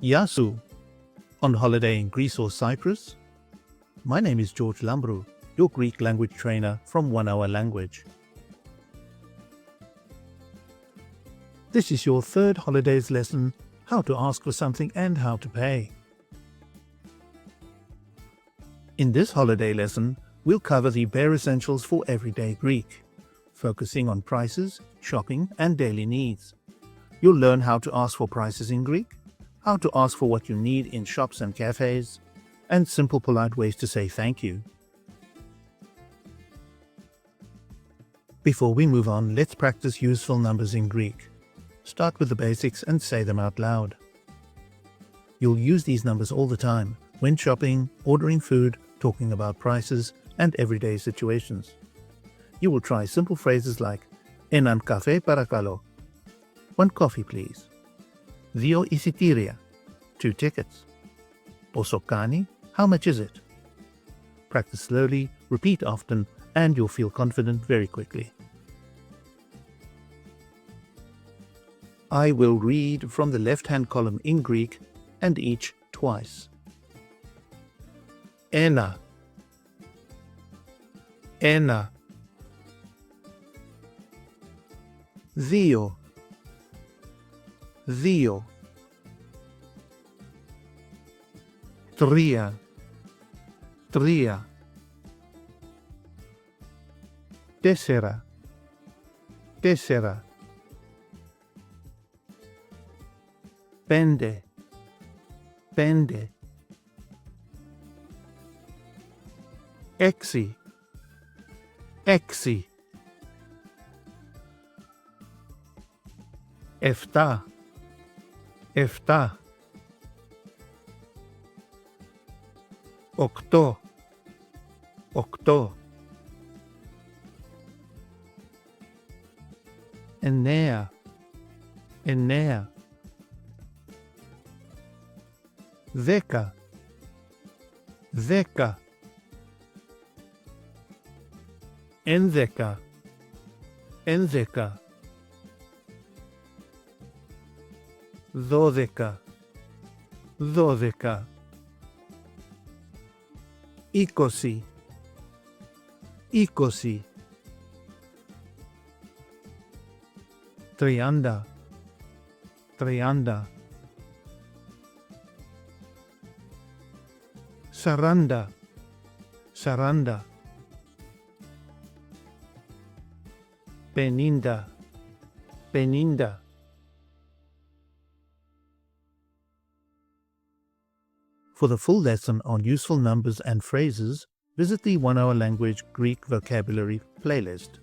Yasu. On holiday in Greece or Cyprus? My name is George Lambrou, your Greek language trainer from 1 Hour Language. This is your third holidays lesson, how to ask for something and how to pay. In this holiday lesson, we'll cover the bare essentials for everyday Greek, focusing on prices, shopping, and daily needs. You'll learn how to ask for prices in Greek, how to ask for what you need in shops and cafes, and simple polite ways to say thank you. Before we move on, let's practice useful numbers in Greek. Start with the basics and say them out loud. You'll use these numbers all the time, when shopping, ordering food, talking about prices, and everyday situations. You will try simple phrases like "Έναν καφέ παρακαλώ," 1 coffee please, "Δύο εισιτήρια," 2 tickets, "Πόσο κάνει," how much is it? Practice slowly, repeat often, and you'll feel confident very quickly. I will read from the left-hand column in Greek and each twice. Ένα, ένα. Δύο, δύο. Τρία, τρία. Τέσσερα, τέσσερα. Πέντε, πέντε. Έξι, έξι. Εφτά, εφτά. Οκτώ, οκτώ. Εννέα, εννέα. 10, 10. 11, 11. 12, 12. 20, 20. 30, 30. 40, 40. 50, 50. For the full lesson on useful numbers and phrases, visit the 1 Hour Language Greek Vocabulary playlist.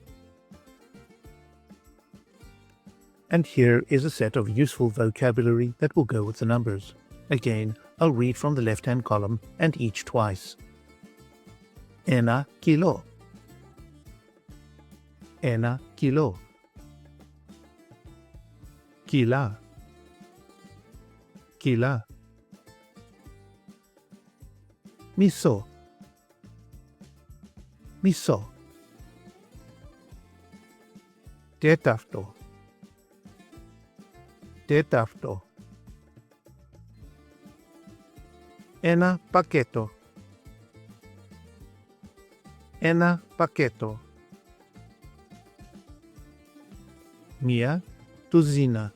And here is a set of useful vocabulary that will go with the numbers. Again, I'll read from the left-hand column and each twice. Ένα κιλό. Ένα κιλό. Κιλά. Κιλά. Μισό. Μισό. Τέταρτο. Τέταρτο. Ένα πακέτο. Ένα πακέτο. Μία τουζίνα.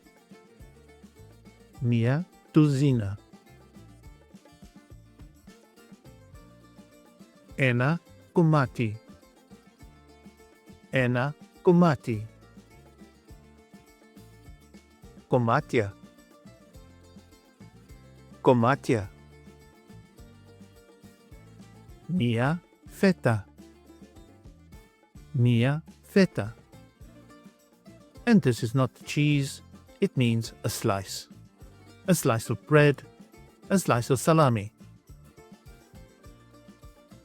Μία τουζίνα. Ένα κομμάτι. Ένα κομμάτι. Κομμάτια. Κομμάτια. Μία φέτα. Μία φέτα. And this is not cheese, it means a slice. A slice of bread, a slice of salami.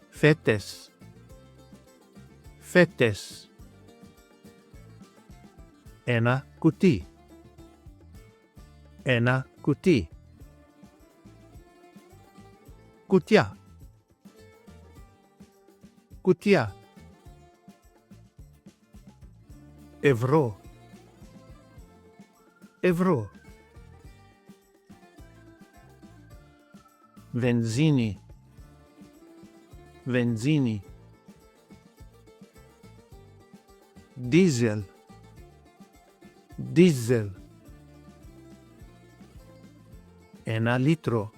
Φέτες. Φέτες. Ένα κουτί. Ένα κουτί. Κουτιά. Κουτιά. Ευρώ. Ευρώ. Benzini. Benzini. Diesel. Diesel. Ένα λίτρο.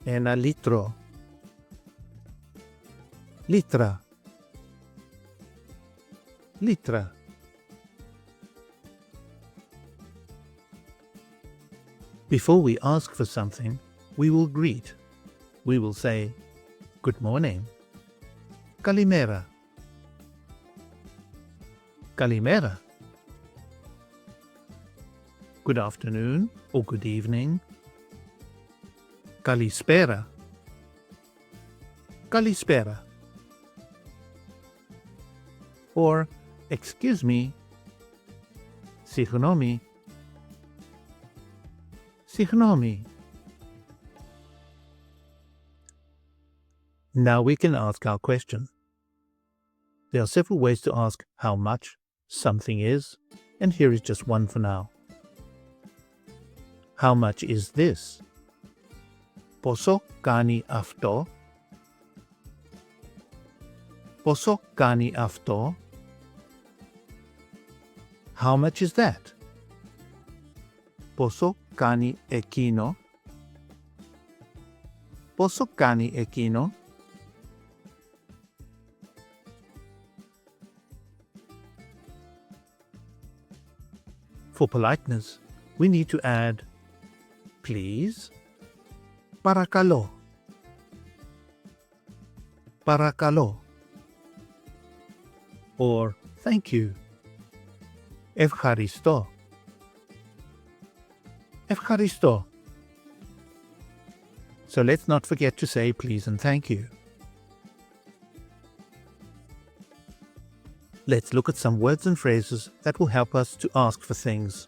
Ένα λίτρο. Litra. Litra. Before we ask for something, we will greet. We will say, good morning. Kalimera. Kalimera. Good afternoon or good evening. Kalispera. Kalispera. Or, excuse me. Συγγνώμη. Συγγνώμη. Now we can ask our question. There are several ways to ask how much something is, and here is just one for now. How much is this? Πόσο κάνει αυτό? Πόσο κάνει αυτό? How much is that? Πόσο κάνει εκείνο? Πόσο κάνει εκείνο? For politeness, we need to add please, παρακαλώ, παρακαλώ, or thank you, ευχαριστώ, ευχαριστώ. So let's not forget to say please and thank you. Let's look at some words and phrases that will help us to ask for things.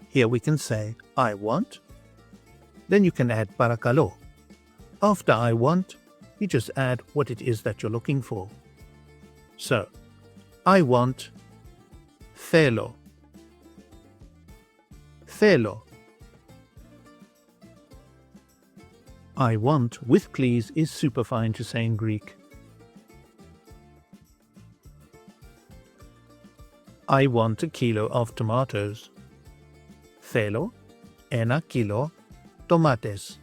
Here we can say, I want. Then you can add παρακαλώ. After I want, you just add what it is that you're looking for. So, I want θέλω. Θέλω. I want with please is super fine to say in Greek. I want a kilo of tomatoes. Θέλω ένα κιλό τομάτες.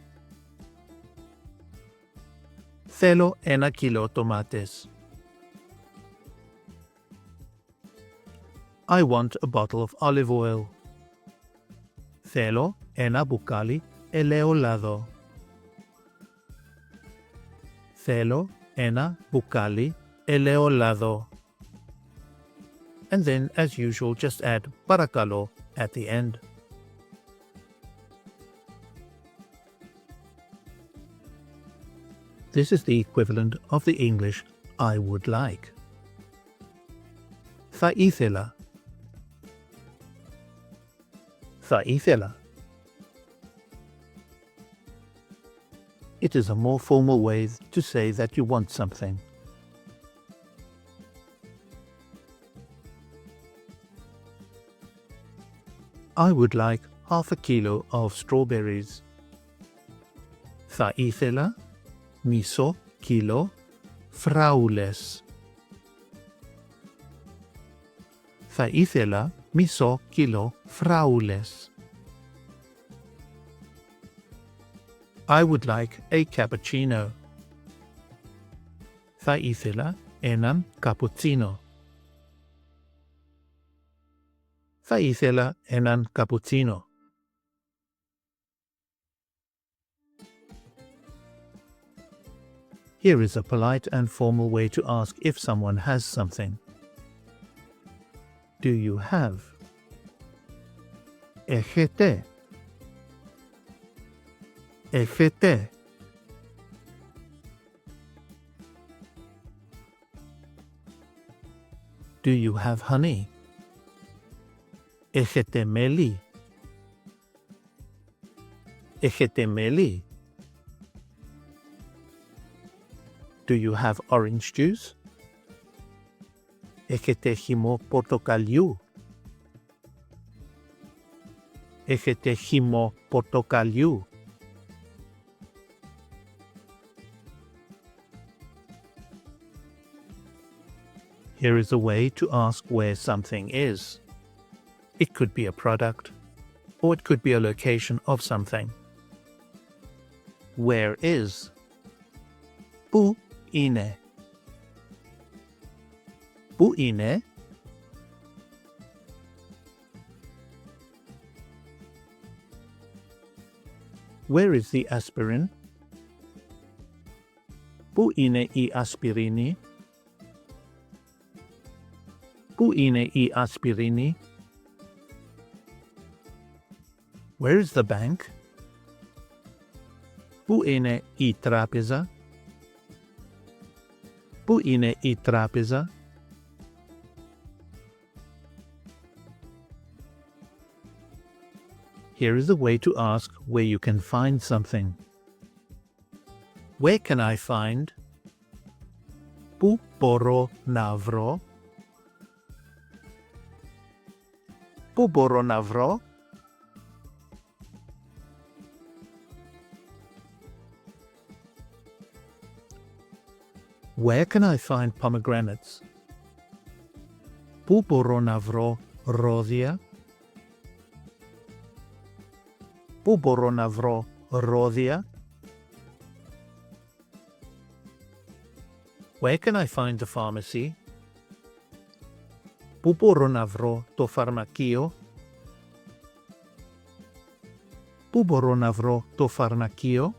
Θέλω ένα κιλό τομάτες. I want a bottle of olive oil. Θέλω ένα μπουκάλι ελαιόλαδο. Θέλω ένα μπουκάλι ελαιόλαδο. And then, as usual, just add παρακαλώ at the end. This is the equivalent of the English I would like. Θα ήθελα. Θα ήθελα. It is a more formal way to say that you want something. I would like half a kilo of strawberries. Θα ήθελα μισό κιλό φράουλες. Θα ήθελα μισό κιλό φράουλες. I would like a cappuccino. Θα ήθελα έναν καπουτσίνο. Θα ήθελα έναν καπουτσίνο. Here is a polite and formal way to ask if someone has something. Do you have? Έχετε. Έχετε. Do you have honey? Έχετε μέλι. Έχετε μέλι. Do you have orange juice? Έχετε χυμό πορτοκαλιού. Έχετε χυμό πορτοκαλιού. Here is a way to ask where something is. It could be a product, or it could be a location of something. Where is? Πού είναι? Πού είναι? Where is the aspirin? Πού είναι η ασπιρίνη? Πού είναι η ασπιρίνη? Where is the bank? Πού είναι η τράπεζα? Πού είναι η τράπεζα? Here is a way to ask where you can find something. Where can I find? Πού μπορώ να βρω? Πού μπορώ να βρω? Where can I find pomegranates? Πού μπορώ να βρω ρόδια? Πού μπορώ να βρω ρόδια? Where can I find the pharmacy? Πού μπορώ να βρω το φαρμακείο? Πού μπορώ να βρω το φαρμακείο?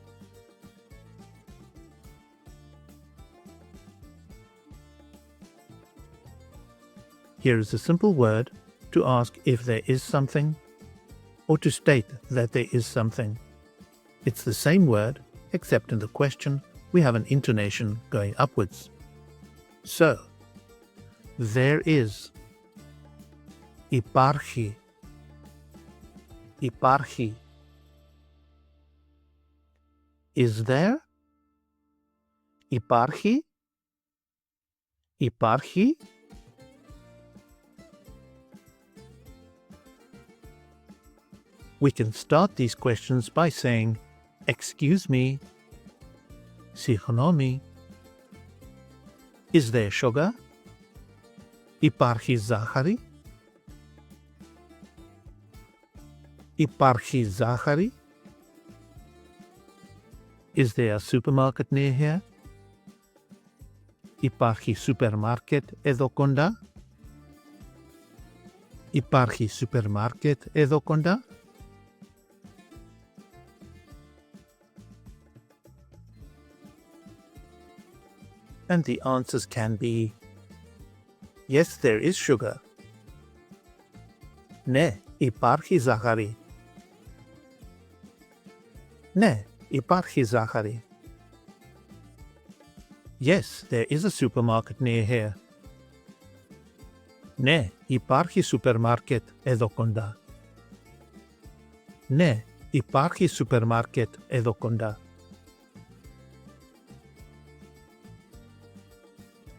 Here is a simple word to ask if there is something, or to state that there is something. It's the same word, except in the question we have an intonation going upwards. So, there is. Υπάρχει. Υπάρχει. Is there? Υπάρχει. Υπάρχει. We can start these questions by saying, excuse me, συγγνώμη, is there sugar? Υπάρχει ζάχαρη? Υπάρχει ζάχαρη? Is there a supermarket near here? Υπάρχει σούπερ μάρκετ εδώ κοντά? Υπάρχει σούπερ μάρκετ εδώ κοντά? And the answers can be, yes, there is sugar. Ναι, υπάρχει ζάχαρη. Ναι, υπάρχει ζάχαρη. Yes, there is a supermarket near here. Ναι, υπάρχει σούπερ μάρκετ εδώ κοντά. Ναι, υπάρχει σούπερ μάρκετ εδώ κοντά.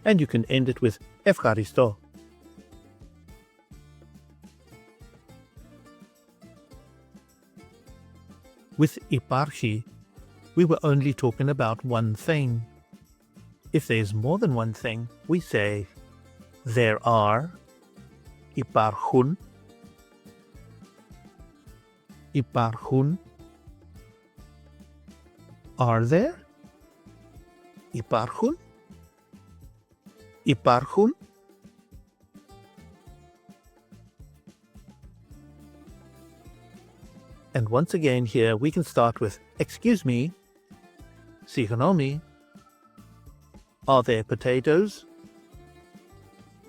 And you can end it with ευχαριστώ. With υπάρχει, we were only talking about one thing. If there is more than one thing, we say there are, υπάρχουν, υπάρχουν, are there, υπάρχουν, υπάρχουν. And once again here we can start with excuse me, συγγνώμη, are there potatoes?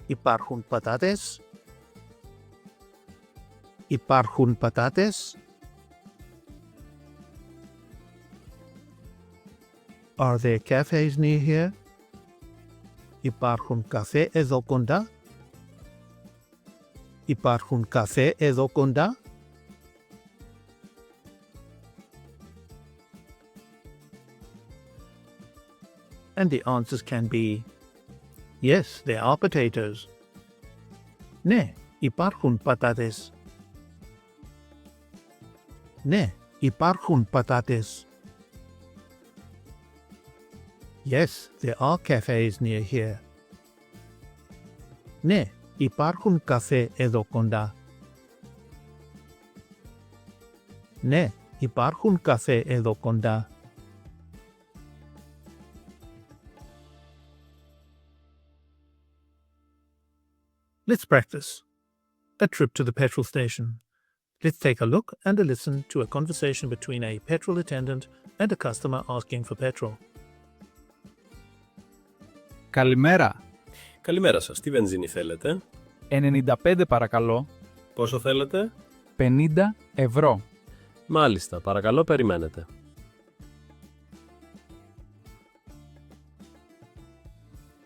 Υπάρχουν πατάτες? Υπάρχουν πατάτες? Are there cafés near here? Υπάρχουν καφέ εδώ κοντά? Υπάρχουν καφέ εδώ κοντά? And the answers can be, yes, there are potatoes. Ναι, υπάρχουν πατάτες. Ναι, υπάρχουν πατάτες. Yes, there are cafes near here. Ναι, υπάρχουν καφέ εδώ κοντά. Ναι, υπάρχουν καφέ εδώ κοντά. Let's practice. A trip to the petrol station. Let's take a look and a listen to a conversation between a petrol attendant and a customer asking for petrol. Καλημέρα. Καλημέρα σας. Τι βενζίνη θέλετε? 95 παρακαλώ. Πόσο θέλετε? 50 ευρώ. Μάλιστα. Παρακαλώ περιμένετε.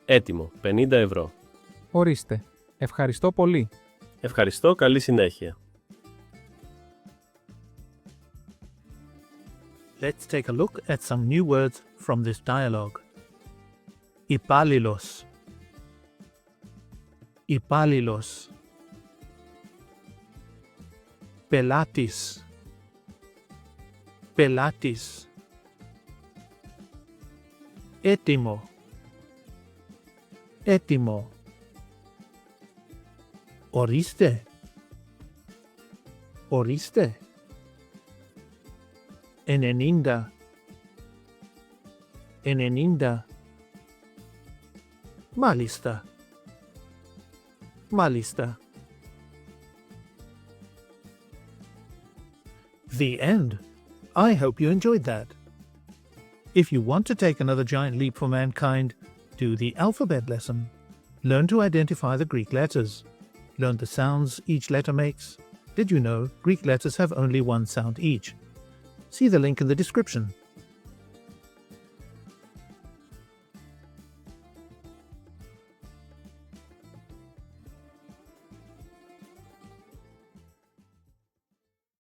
Έτοιμο. 50 ευρώ. Ορίστε. Ευχαριστώ πολύ. Ευχαριστώ. Καλή συνέχεια. Let's take a look at some new words from this dialogue. Υπάλληλος. Υπάλληλος. Πελάτης. Πελάτης. Έτοιμο. Έτοιμο. Ορίστε. Ορίστε. 90. 90. Μάλιστα. Μάλιστα. The end. I hope you enjoyed that. If you want to take another giant leap for mankind, do the alphabet lesson. Learn to identify the Greek letters. Learn the sounds each letter makes. Did you know Greek letters have only one sound each? See the link in the description